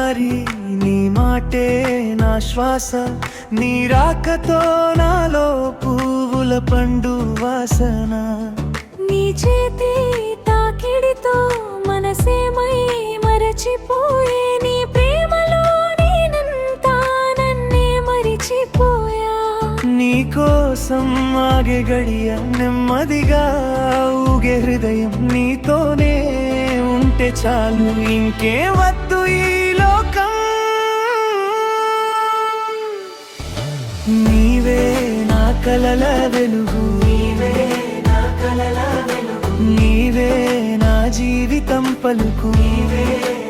దారి నీ మాటే నా శ్వాస నీ రాకతో నాలో పువ్వుల పండు వాసన నీ చేతి తాకిడితో మనసేమై మరచిపోయే నీ ప్రేమలో నేనంతా నన్నే మరిచిపోయా నీ కోసం ఆగే గడియ నెమ్మదిగా ఊగే హృదయం నీతోనే ఉంటే చాలు ఇంకే వద్దు ఈ లోకం నీవే నా కలల వెలుగు నీవే నా కలల వెలుగు నీవే నా జీవితం పలుకు నీవే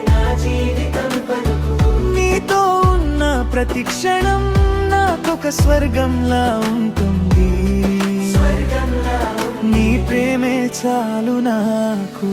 నా జీవితం పలుకు నీతో ఉన్న ప్రతి క్షణం నాకొక స్వర్గంలా ఉంటుంది నీ ప్రేమే చాలు నాకు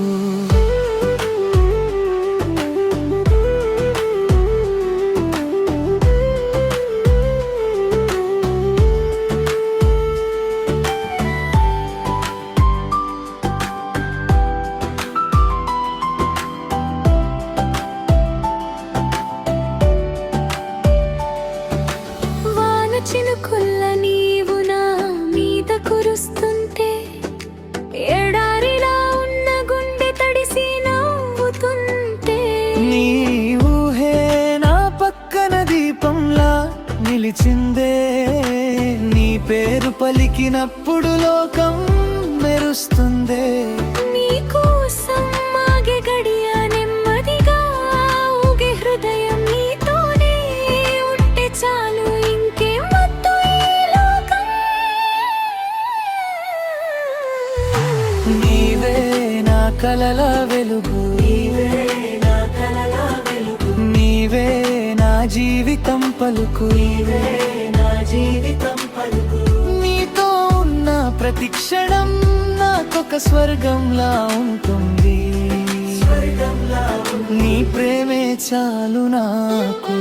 చినుకుల్ల నీవు నా మీద కురుస్తుంటే ఎడారిలా ఉన్న గుండె తడిసి నవ్వుతుంటే నీ ఊహే నా పక్కన దీపంలా నిలిచిందే నీ పేరు పలికినప్పుడు లోకం మెరుస్తుందే నీ కోసం ఆగే గడియ నెమ్మదిగా ఊగే హృదయం నీతోనే ఉంటే చాలు నీవే నా కలల వెలుగు నీవే నా కలల వెలుగు నీవే నా జీవితం పలుకు నీవే నా జీవితం పలుకు నీతో ఉన్న ప్రతి క్షణం నాకొక స్వర్గంలా ఉంటుంది నీ ప్రేమే చాలు నాకు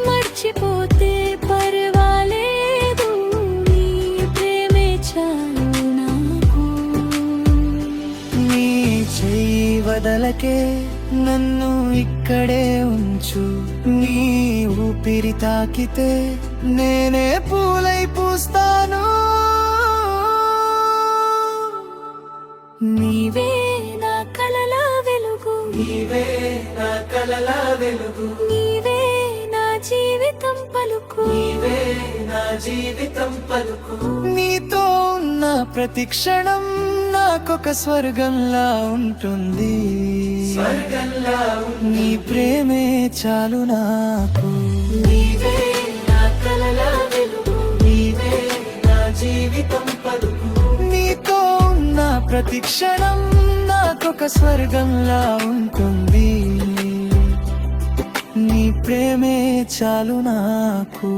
మర్చిపోతే పర్వాలేదు నీ ప్రేమే చాలు నాకు నీ చెయ్యి వదలకే నన్ను ఇక్కడే ఉంచు నీ ఊపిరి తాకితే నేనే పూలై పూస్తాను నీవే నా కలల వెలుగు నీవే నా కలల వెలుగు నీవే నా జీవితం పలుకు నీవే నా జీవితం పలుకు నీతో ఉన్న ప్రతి క్షణం నాకొక స్వర్గంలా ఉంటుంది నీ ప్రేమే చాలు నాకు నీవే నా కలల వెలుగు నీవే నా జీవితం పలుకు నీతో ఉన్న ప్రతి క్షణం నాకొక స్వర్గంలా ఉంటుంది నీ ప్రేమే చాలు నాకు